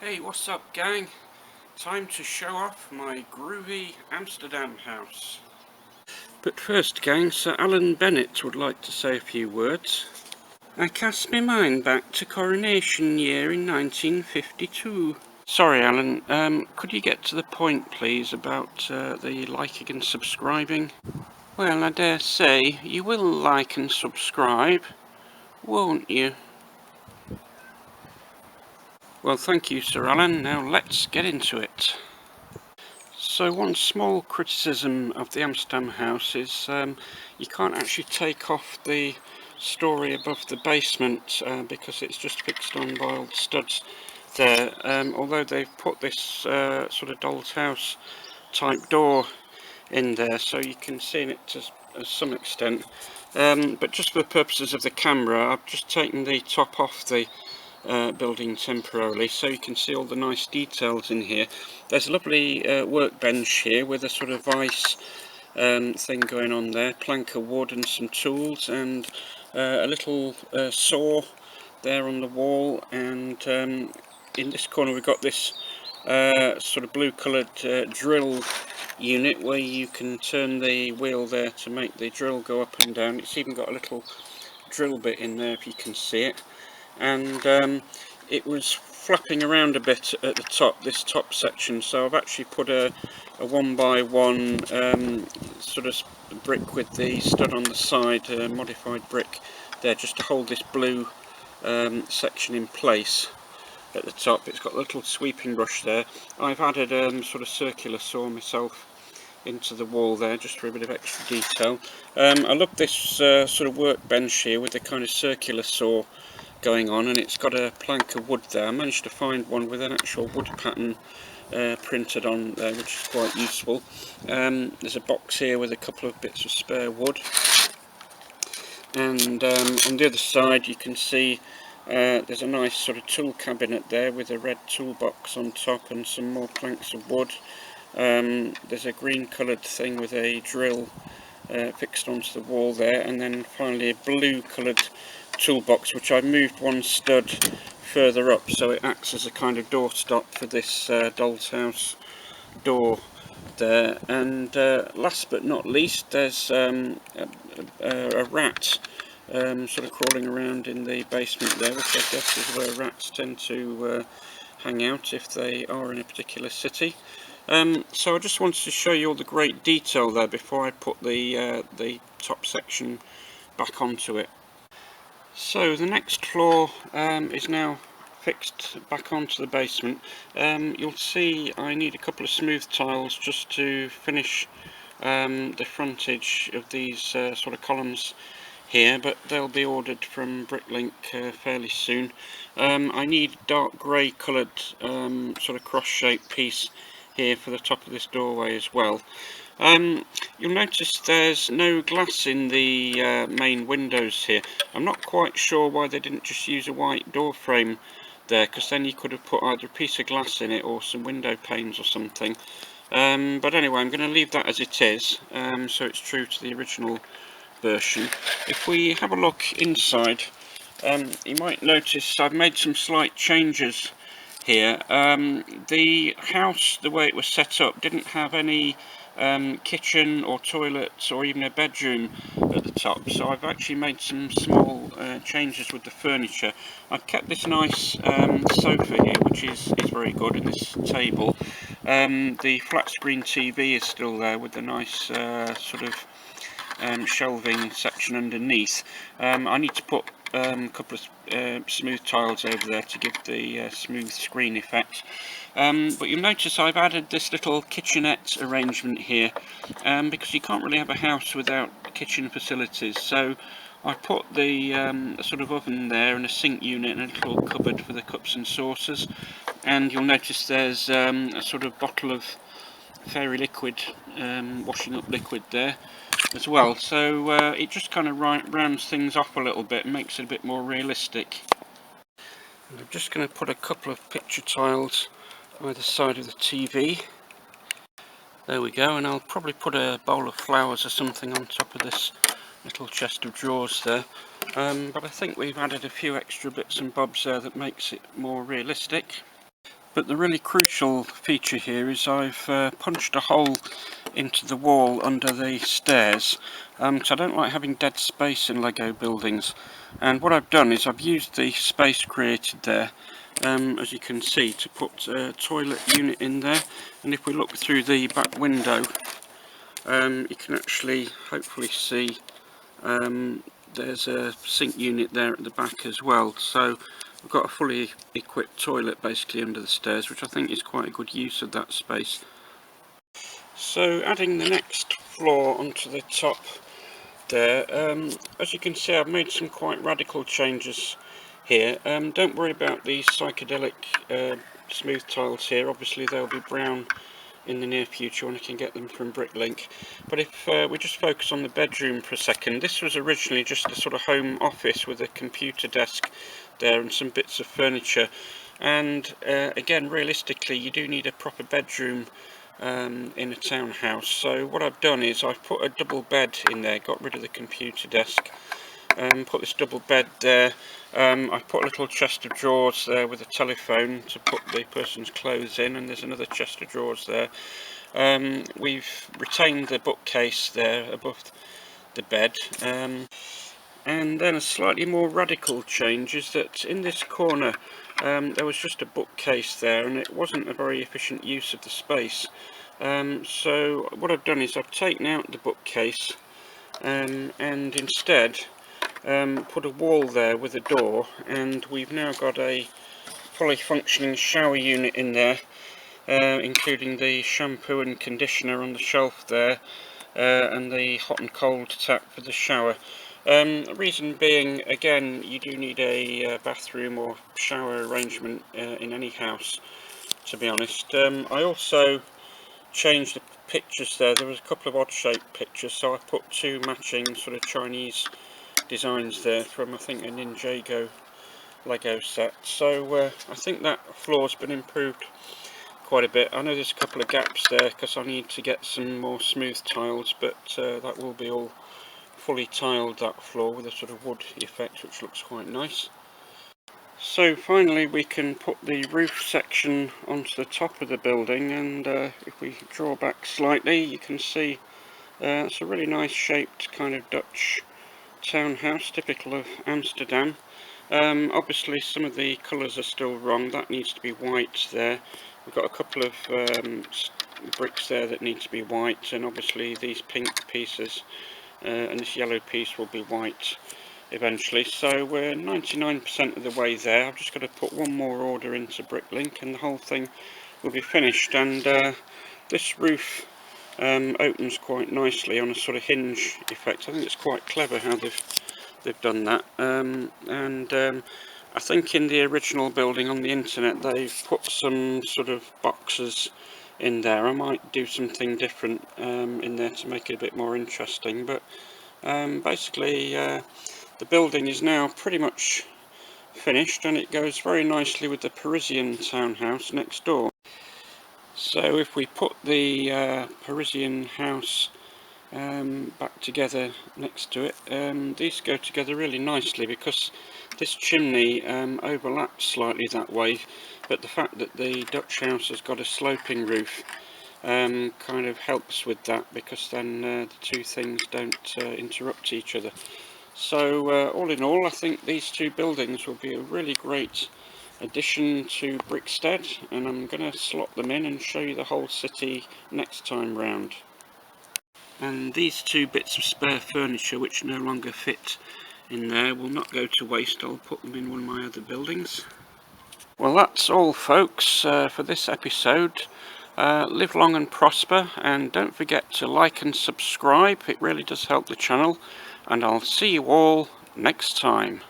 Hey, what's up, gang? Time to show off my groovy Amsterdam house. But first, gang, Sir Alan Bennett would like to say a few words. I cast my mind back to coronation year in 1952. Sorry, Alan, could you get to the point, please, about the liking and subscribing? Well, I dare say you will like and subscribe, won't you? Well, thank you, Sir Alan. Now let's get into it. So one small criticism of the Amsterdam house is you can't actually take off the story above the basement because it's just fixed on by old studs there, although they've put this sort of doll's house type door in there so you can see it to some extent, but just for the purposes of the camera I've just taken the top off the building temporarily so you can see all the nice details in here. There's a lovely workbench here with a sort of vice thing going on there, plank of wood and some tools, and a little saw there on the wall, and in this corner we've got this sort of blue coloured drill unit where you can turn the wheel there to make the drill go up and down. It's even got a little drill bit in there if you can see it, and it was flapping around a bit at the top, this top section, so I've actually put a 1x1 sort of brick with the stud on the side, modified brick there, just to hold this blue section in place at the top. It's got a little sweeping brush there. I've added sort of circular saw myself into the wall there just for a bit of extra detail. I love this sort of workbench here with the kind of circular saw going on, and it's got a plank of wood there. I managed to find one with an actual wood pattern printed on there, which is quite useful. There's a box here with a couple of bits of spare wood, and on the other side you can see there's a nice sort of tool cabinet there with a red toolbox on top and some more planks of wood. There's a green coloured thing with a drill fixed onto the wall there, and then finally a blue coloured toolbox which I've moved one stud further up so it acts as a kind of doorstop for this doll's house door there. And last but not least, there's a rat sort of crawling around in the basement there, which I guess is where rats tend to hang out if they are in a particular city. So I just wanted to show you all the great detail there before I put the top section back onto it. So the next floor is now fixed back onto the basement. You'll see I need a couple of smooth tiles just to finish the frontage of these sort of columns here, but they'll be ordered from Bricklink fairly soon. I need dark grey coloured sort of cross-shaped piece here for the top of this doorway as well. You'll notice there's no glass in the main windows here. I'm not quite sure why they didn't just use a white door frame there, because then you could have put either a piece of glass in it or some window panes or something. But anyway, I'm going to leave that as it is, so it's true to the original version. If we have a look inside, you might notice I've made some slight changes here. The house, the way it was set up, didn't have any kitchen or toilets or even a bedroom at the top, so I've actually made some small changes with the furniture. I've kept this nice sofa here, which is very good, and this table. The flat screen TV is still there with the nice sort of shelving section underneath. I need to put a couple of smooth tiles over there to give the smooth screen effect. But you'll notice I've added this little kitchenette arrangement here, because you can't really have a house without kitchen facilities. So I put the sort of oven there and a sink unit and a little cupboard for the cups and saucers, and you'll notice there's a sort of bottle of fairy liquid, washing up liquid there as well, so it just kind of rounds things off a little bit and makes it a bit more realistic. And I'm just going to put a couple of picture tiles either side of the TV. There we go, and I'll probably put a bowl of flowers or something on top of this little chest of drawers there. But I think we've added a few extra bits and bobs there that makes it more realistic. But the really crucial feature here is I've punched a hole into the wall under the stairs, because I don't like having dead space in Lego buildings. And what I've done is I've used the space created there, as you can see, to put a toilet unit in there. And if we look through the back window, you can actually hopefully see there's a sink unit there at the back as well. So we've got a fully equipped toilet basically under the stairs, which I think is quite a good use of that space. So adding the next floor onto the top there, as you can see, I've made some quite radical changes here. Don't worry about these psychedelic smooth tiles here, obviously they'll be brown in the near future when I can get them from Bricklink. But if we just focus on the bedroom for a second, this was originally just a sort of home office with a computer desk there and some bits of furniture. And again, realistically, you do need a proper bedroom in a townhouse. So what I've done is I've put a double bed in there, got rid of the computer desk, put this double bed there. I've put a little chest of drawers there with a telephone to put the person's clothes in, and there's another chest of drawers there. We've retained the bookcase there above the bed. And then a slightly more radical change is that in this corner there was just a bookcase there, and it wasn't a very efficient use of the space. So what I've done is I've taken out the bookcase and instead put a wall there with a door, and we've now got a fully functioning shower unit in there, including the shampoo and conditioner on the shelf there, and the hot and cold tap for the shower. Reason being, again, you do need a bathroom or shower arrangement in any house, to be honest. I also changed the pictures there. There was a couple of odd shaped pictures, so I put two matching sort of Chinese designs there from, I think, a Ninjago Lego set. So I think that floor's been improved quite a bit. I know there's a couple of gaps there because I need to get some more smooth tiles, but that will be all fully tiled, that floor, with a sort of wood effect, which looks quite nice. So finally we can put the roof section onto the top of the building, and if we draw back slightly you can see it's a really nice shaped kind of Dutch townhouse, typical of Amsterdam. Obviously some of the colours are still wrong, that needs to be white there. We've got a couple of bricks there that need to be white, and obviously these pink pieces and this yellow piece will be white eventually. So we're 99% of the way there. I've just got to put one more order into Bricklink and the whole thing will be finished. And this roof opens quite nicely on a sort of hinge effect. I think it's quite clever how they've done that. I think in the original building on the internet they've put some sort of boxes in there. I might do something different in there to make it a bit more interesting, but basically the building is now pretty much finished, and it goes very nicely with the Parisian townhouse next door. So if we put the Parisian house back together next to it, these go together really nicely because this chimney overlaps slightly that way, but the fact that the Dutch house has got a sloping roof kind of helps with that, because then the two things don't interrupt each other. So all in all, I think these two buildings will be a really great addition to Brickstead, and I'm going to slot them in and show you the whole city next time round. And these two bits of spare furniture which no longer fit in there will not go to waste. I'll put them in one of my other buildings. Well, that's all folks for this episode. Live long and prosper, and don't forget to like and subscribe, it really does help the channel, and I'll see you all next time.